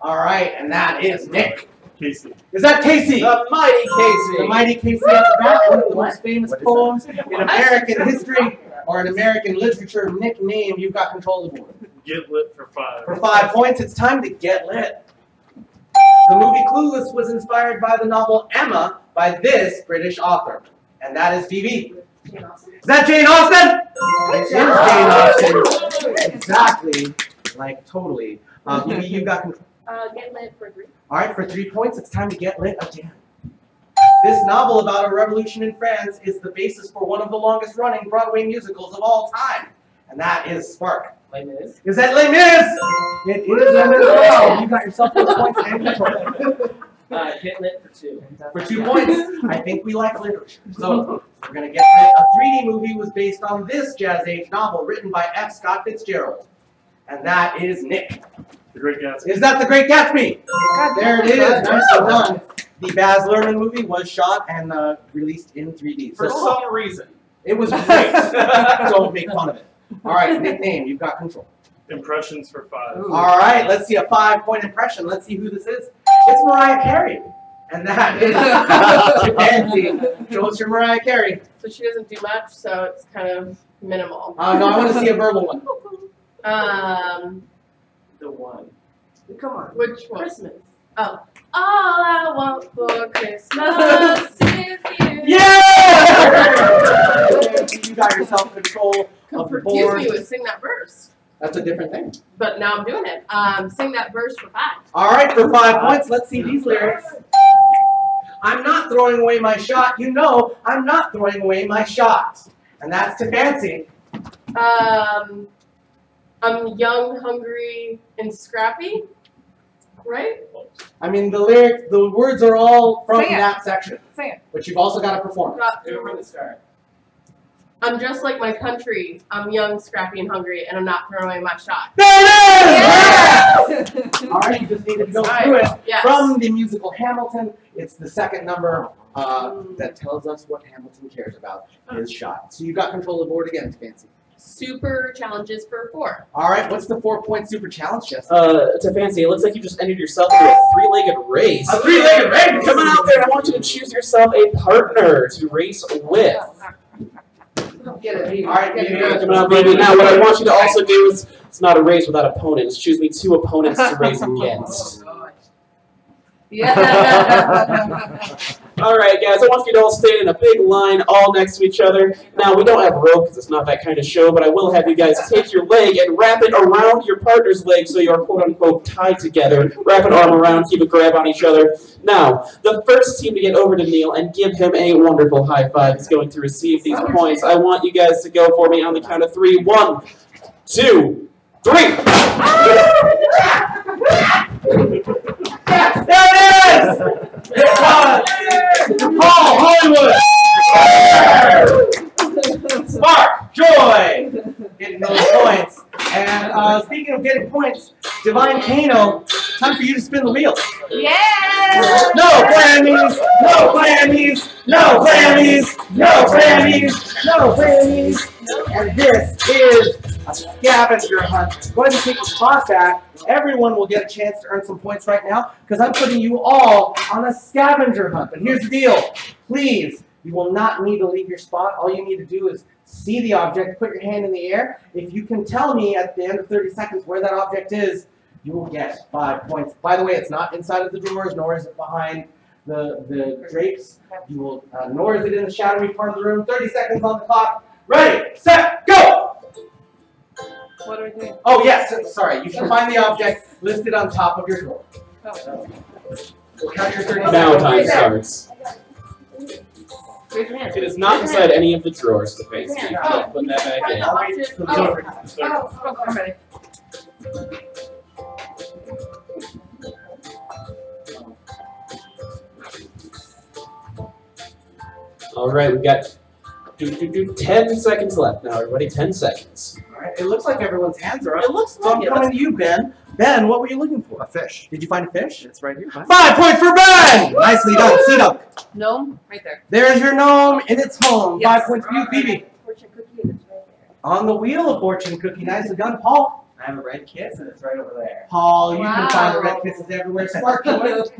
All right, and that is Nick. Casey. Is that Casey? The mighty Casey. The mighty Casey at the bat, one of the most famous poems in American history or in American literature. Nick, name, you've got control of the board. Get lit for 5. For 5 points, it's time to get lit. The movie Clueless was inspired by the novel Emma by this British author, and that is Phoebe. Is that Jane Austen? It is Jane Austen. Exactly. Like, totally. Phoebe, you've got control. Get lit for 3. All right, for 3 points, it's time to get lit again. This novel about a revolution in France is the basis for one of the longest-running Broadway musicals of all time, and that is Spark. Les Mis. Is that Les Mis? It is Les Mis as well. You got yourself those points and control. Get lit for 2. For 2 points, I think we like literature. So we're going to get lit. A 3D movie was based on this Jazz Age novel written by F. Scott Fitzgerald, and that is Nick. The Great Gatsby. Is that The Great Gatsby? There it is. Nicely done. The Baz Luhrmann movie was shot and released in 3D. For some reason. It was great. Don't make fun of it. All right, nickname, you've got control. Impressions for 5. All right, let's see a 5-point impression. Let's see who this is. It's Mariah Carey. And that is fancy. Show us your Mariah Carey. So she doesn't do much, so it's kind of minimal. No, I want to see a verbal one. The one. Come on. Which one? Christmas. Oh. All I want for Christmas is you. Yeah! You got yourself control of the Confuse board. me with sing that verse. That's a different thing. But now I'm doing it. Sing that verse for 5. All right, for 5 points, let's see these lyrics. I'm not throwing away my shot. You know, I'm not throwing away my shot. And that's to Fancy. I'm young, hungry, and scrappy. Right? I mean, the lyrics, the words are all from Say it. that section. Say it. But you've also got to perform. Do it from the start. I'm just like my country. I'm young, scrappy, and hungry, and I'm not throwing away my shot. There it is! Yeah! All right, you just needed to go through it. Yes. From the musical Hamilton, it's the second number that tells us what Hamilton cares about, his shot. So you got control of the board again, Fancy. Super challenges for 4. All right, what's the 4-point super challenge, Jesse? To Fancy, it looks like you just entered yourself into a 3-legged race. A 3-legged race? Come on out there, I want you to choose yourself a partner to race with. Get it. All right, Come on out, baby. Now, what I want you to also do is, it's not a race without opponents. Choose me 2 opponents to race against. Yeah. All right, guys, I want you to all stay in a big line all next to each other. Now, we don't have rope because it's not that kind of show, but I will have you guys take your leg and wrap it around your partner's leg so you're quote-unquote tied together. Wrap an arm around, keep a grab on each other. Now, the first team to get over to Neil and give him a wonderful high five is going to receive these points. I want you guys to go for me on the count of 3. 1, 2, 3. Yes, there it is! It's Paul Hollywood! Spark, joy! Getting those points. And speaking of getting points, Divine Kano, time for you to spin the wheel. Yeah! No Grammys! No Grammys! No Grammys! No Grammys! No Grammys! And this is a scavenger hunt. Go ahead and take your spot back. Everyone will get a chance to earn some points right now because I'm putting you all on a scavenger hunt. But here's the deal. Please, you will not need to leave your spot. All you need to do is see the object, put your hand in the air. If you can tell me at the end of 30 seconds where that object is, you will get 5 points. By the way, it's not inside of the drawers, nor is it behind the drapes. You will, nor is it in the shadowy part of the room. 30 seconds on the clock. Ready, set, go! What are we doing? Oh, yes, sorry. You should find the object listed on top of your drawer. Oh. We'll count your 30 Now seconds. time starts. Raise your hand. It is not inside any of the drawers, the fancy. Oh. Put that back in. I'll wait till the Oh. over. Oh, I'm ready. All right, we've got 10 seconds left now, everybody. 10 seconds. All right. It looks like everyone's hands are up. It looks So I'm like it. coming to you, Ben. Ben, what were you looking for? A fish. Did you find a fish? It's right here. 5 points for Ben! Nicely done. Sea dunk. Gnome, right there. There's your gnome in its home. Yes. 5 points for you, Phoebe. Fortune cookie is right there. On the wheel of fortune cookie. Nicely done, Paul. I have a red kiss and it's right over there. Paul, you can find the Wow. red kisses everywhere. Sparky. I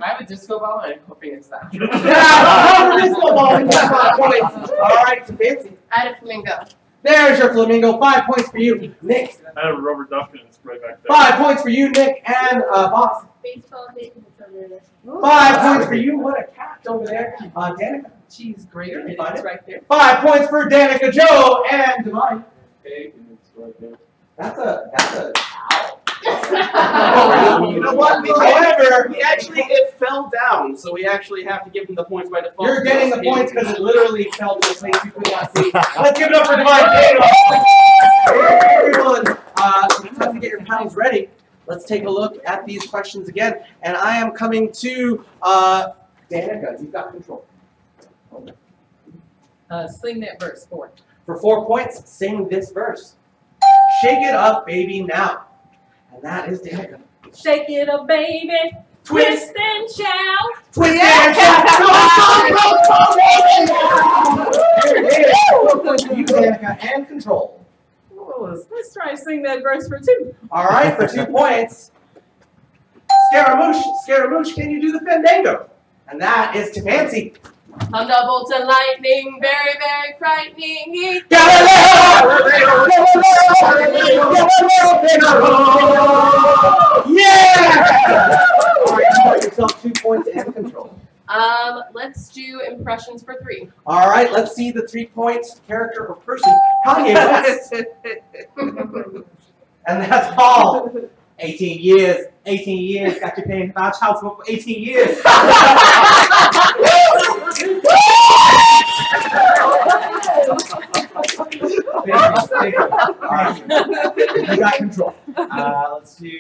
have a disco ball and I'm hoping it's that. Yeah, disco ball. You got 5 points. All right, to Fancy. I had a flamingo. There's your flamingo. 5 points for you, Nick. I have a rubber duck and it's right back there. 5 points for you, Nick and Boss. Baseball base is over there. 5 points for you. What a catch over there, Danica. Cheese grater, You and find it's it? right there. 5 points for Danica, Joe, and Divine. Okay, and it's right there. That's a. You know what? However, it fell down, so we actually have to give him the points by default. You're getting the points because it literally fell to a place you could not see. Let's give it up for Divine Dano. Everyone, have to get your paddles ready. Let's take a look at these questions again. And I am coming to Danica. You've got control. Sing that verse 4. For 4 points, sing this verse. Shake it up, baby, now. And that is Danica. Shake it up, baby. Twist and shout. Twist and shout. There it is. You, Danica, and control. Let's try to sing that verse for 2. All right, for 2 points. Scaramouche, Scaramouche, can you do the fandango? And that is to Fancy. Thunderbolts and lightning, very, very frightening. He Yeah! All right, you got yourself 2 points and control. Let's do impressions for 3. All right, let's see the 3 points character or person. Kanye West. And that's Paul. 18 years. 18 years. Got you paying our child support for 18 years. You got control. Let's do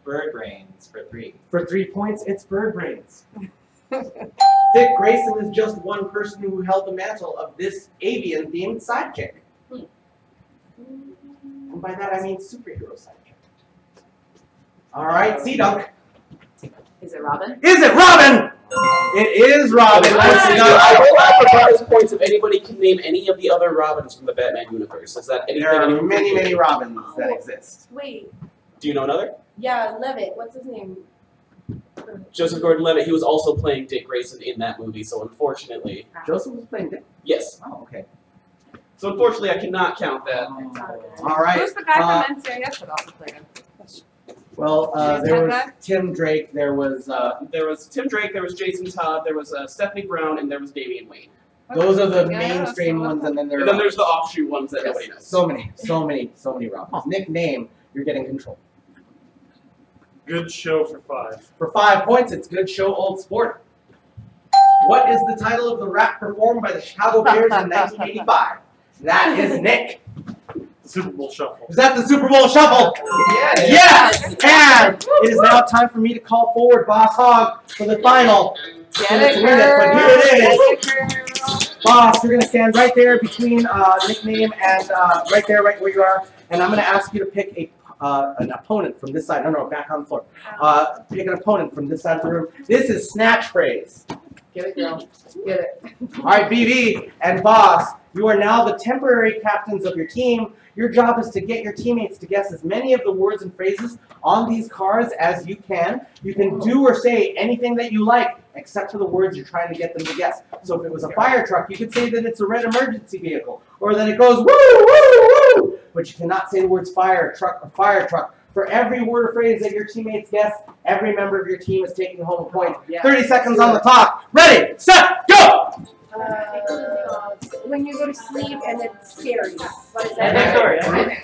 bird brains for 3. For 3 points, it's bird brains. Dick Grayson is just one person who held the mantle of this avian-themed sidekick. And by that I mean superhero sidekick. All right, C-Dunk. Is it Robin? Is it Robin? It is Robin. Nicely done. I will have the bonus points if anybody can name any of the other Robins from the Batman universe. Is that anything? There are anyone many, can many name? Robins that exist. Wait, Do you know another? yeah, Levitt. What's his name? Joseph Gordon-Levitt. He was also playing Dick Grayson in that movie, so unfortunately, Joseph was playing Dick. yes. Oh, okay. So unfortunately, I cannot count that. All right. Who's the guy from NCIS that also played him? Well, there was Tim Drake. There was There was Tim Drake, there was Jason Todd, there was Stephanie Brown, and there was Damian Wayne. those are the Yeah, mainstream so- ones, and then there And then are there's the offshoot ones that nobody knows. so many Robins. Nickname, you're getting control. Good show for 5. For 5 points, it's Good Show Old Sport. What is the title of the rap performed by the Chicago Bears in 1985? That is Nick. Super Bowl Shuffle. Is that the Super Bowl Shuffle? Yes! And it is now time for me to call forward Boss Hogg for the final. Get it, But here it is. girl. Boss, you're going to stand right there between nickname and right where you are. And I'm going to ask you to pick an opponent from this side. No, back on the floor. Pick an opponent from this side of the room. This is snatch phrase. Get it, girl. Get it. All right, BB and Boss, you are now the temporary captains of your team. Your job is to get your teammates to guess as many of the words and phrases on these cards as you can. You can do or say anything that you like, except for the words you're trying to get them to guess. So if it was a fire truck, you could say that it's a red emergency vehicle, or that it goes woo, woo, woo. But you cannot say the words fire truck or fire truck. For every word or phrase that your teammates guess, every member of your team is taking home a point. Yeah. 30 seconds on the clock. Ready, set, go! when you go to sleep and it's scary. What is And that? Victoria.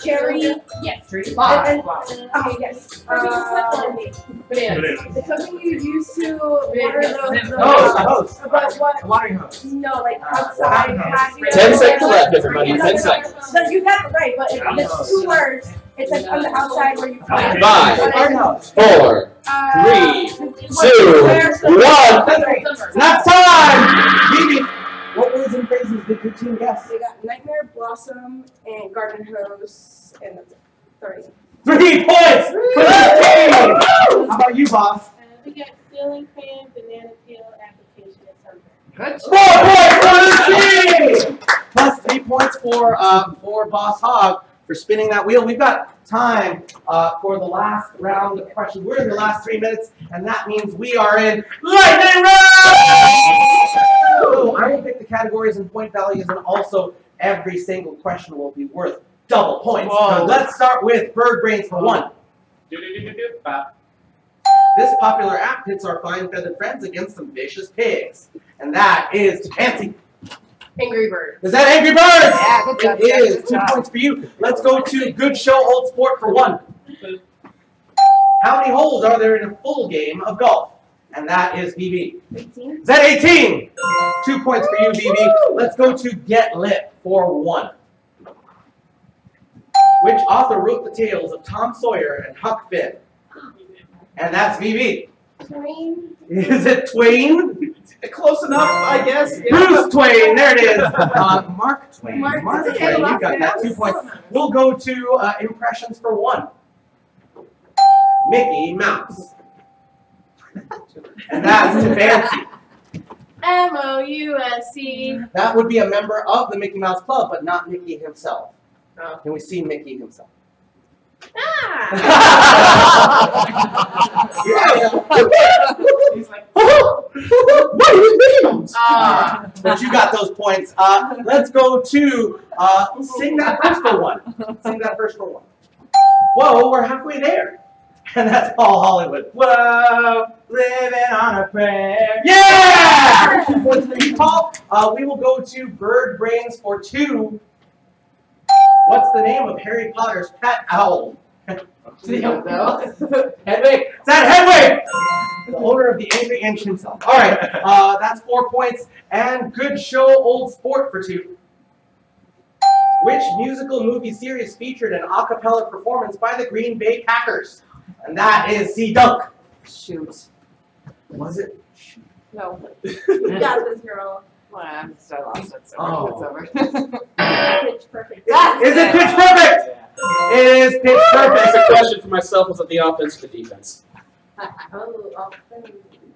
Cherry. Yes. Okay, yes. Bananas. It's something you use to water the Hose. But what? Watering hose. No, like outside. 10 seconds left, everybody. 10 seconds. No, you got it right, but it's 2 words. It's like on the outside where you put it. 5, Garden hose. 4, 3, 2, 1. Last time! Phoebe, what words and phrases did your team guess? They got Nightmare Blossom and Garden Hose and that's it. 30. 3 points for the team! How about you, boss? We got ceiling fan, banana peel, application, and sunburn. Good. 4 points for the team! Plus 3 points for Boss Hog for spinning that wheel. We've got time for the last round of questions. We're in the last 3 minutes, and that means we are in lightning round! So I will pick the categories and point values, and also every single question will be worth double points. So let's start with Bird Brains for 1. This popular app pits our fine feathered friends against some vicious pigs, and that is Tansy. Angry Bird. Is that Angry Birds? Yeah, good job. It is. 2 points for you. Let's go to Good Show Old Sport for 1. How many holes are there in a full game of golf? And that is BB. 18. Is that 18? 2 points for you, BB. Let's go to Get Lit for 1. Which author wrote the tales of Tom Sawyer and Huck Finn? And that's BB. Twain. Is it Twain? Close enough, I guess. Bruce Twain, there it is. Mark Twain. Mark Twain, Twain. you got that. 2 points. We'll go to impressions for 1. Mickey Mouse. And that's to Fancy. M-O-U-S-E. That would be a member of the Mickey Mouse Club, but not Mickey himself. Oh. Can we see Mickey himself? Ah! He's like, What is Mickey Mouse? But you got those points. Let's go to sing that first for 1. Sing that first for 1. Whoa, we're halfway there. And that's Paul Hollywood. whoa, living on a prayer. Yeah! 2 points for you, Paul. We will go to Bird Brains for 2. What's the name of Harry Potter's pet owl? Hedwig. Is that Hedwig? The owner of the Angry Inch himself. All right, that's 4 points. And Good Show Old Sport for 2. Which musical movie series featured an a cappella performance by the Green Bay Packers? And that is C. Dunk. Shoot. Was it? No. You got this, girl. Well, I'm so lost. It's over. Oh. It's over. Pitch Perfect. Is it Pitch Perfect? It is Pitch Perfect. That's a question for myself. Was it the offense or the defense?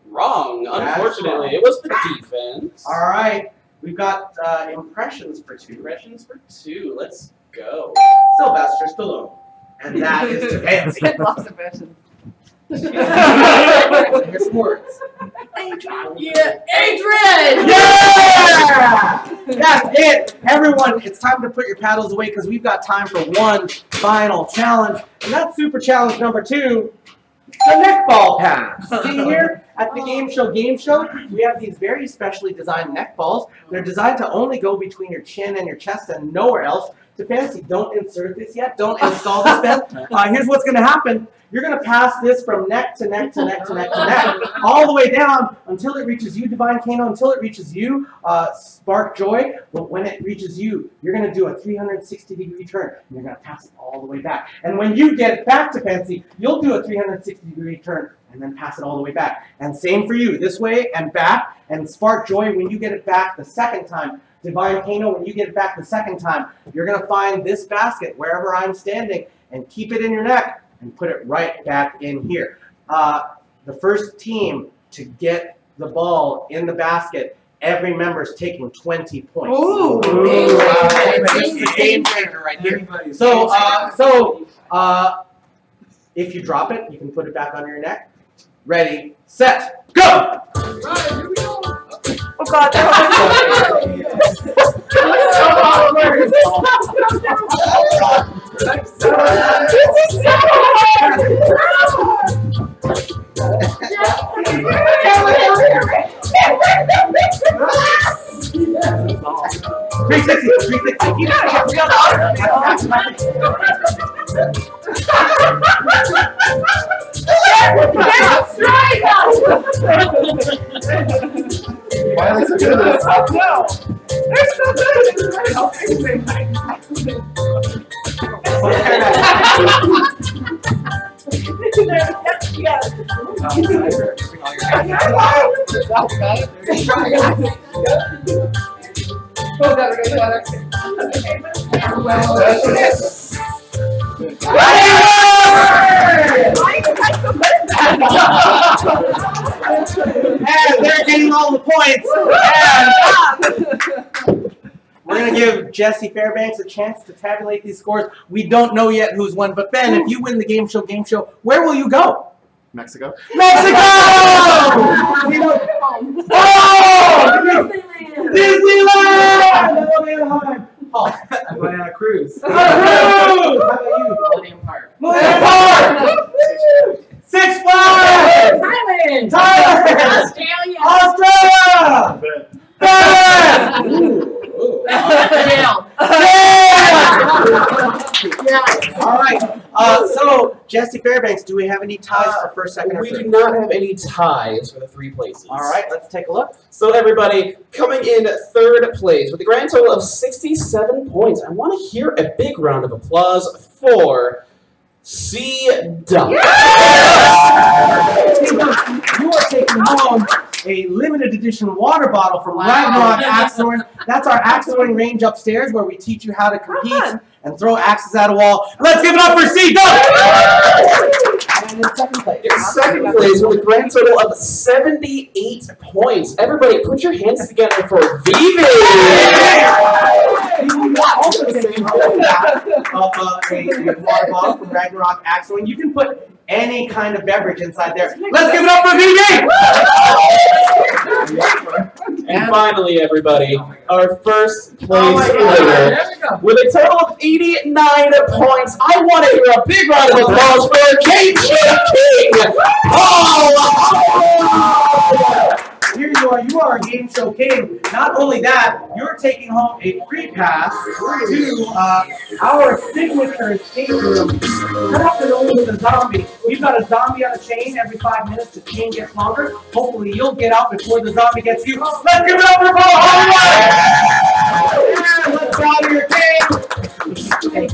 Wrong. Unfortunately, it was the defense. All right, we've got impressions for 2. Impressions for 2. Let's go. Sylvester Stallone. And that is to Fancy. Lots of versions. Here's some words. Yeah, Adrian! Yeah! That's it. Everyone, it's time to put your paddles away because we've got time for one final challenge. And that's super challenge number 2, the neck ball pass. See here at the Game Show we have these very specially designed neck balls. They're designed to only go between your chin and your chest and nowhere else. To Fancy, don't insert this yet. Don't install this yet. Here's what's going to happen. You're going to pass this from neck to neck to neck to neck to neck, all the way down until it reaches you, Divine Kano, until it reaches you, Spark Joy. But when it reaches you, you're going to do a 360-degree turn. And you're going to pass it all the way back. And when you get it back to Fancy, you'll do a 360-degree turn and then pass it all the way back. And same for you, this way and back. And Spark Joy, when you get it back the second time, Divine Kano, when you get it back the second time, you're going to find this basket wherever I'm standing and keep it in your neck and put it right back in here. The first team to get the ball in the basket, every member is taking 20 points. Ooh, This is a game changer right here. So if you drop it, you can put it back on your neck. Ready, set, go! Oh God, that 360. 360. You gotta get real That's right! Why are they so good at this? No. They're so And they're getting all the points. And we're going to give Jesse Fairbanks a chance to tabulate these scores. We don't know yet who's won, but Ben, if you win the game show, where will you go? Mexico. Mexico! Oh! Disneyland! Oh, I'm going on a cruise. how about you? Millennium Park. Millennium Park! Six Flags! Thailand! Thailand! Australia! Australia! Ben! Jail! All right. So, Jesse Fairbanks, do we have any ties for first, second, or We third? do not have any ties for the 3 places. All right, let's take a look. So everybody, coming in third place with a grand total of 67 points. I want to hear a big round of applause for C. Dump. You are taking home a limited edition water bottle from Ragnarok Axe Throwing. That's our axe throwing range upstairs where we teach you how to compete and throw axes at a wall. Let's give it up for C. Dump! And in second place. In second place with a grand total of 78 points. Everybody, put your hands together for Vivi! Also taking home a water bottle from Ragnarok Axe Throwing. You can put any kind of beverage inside there. Let's give it up for Vivi! And finally, everybody, our first place winner with a total of 89 points. I want to hear a big round of applause for Gameshow King, Paul! Here you are a Game Show King. Not only that, you're taking home a free pass to our signature escape room. Cut out the room with a zombie. We've got a zombie on a chain every 5 minutes. The chain gets longer. Hopefully you'll get out before the zombie gets you. Let's give it up for Paul Hollywood! And let's honor your king.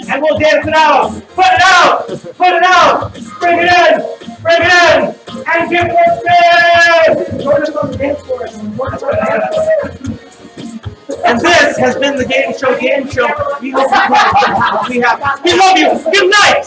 And we'll dance it out. Put it out. Put it out. Bring it in. Bring it in. And give it a spin. Join us on the dance floor. And this has been the Game Show. We hope you guys we love you. Good night.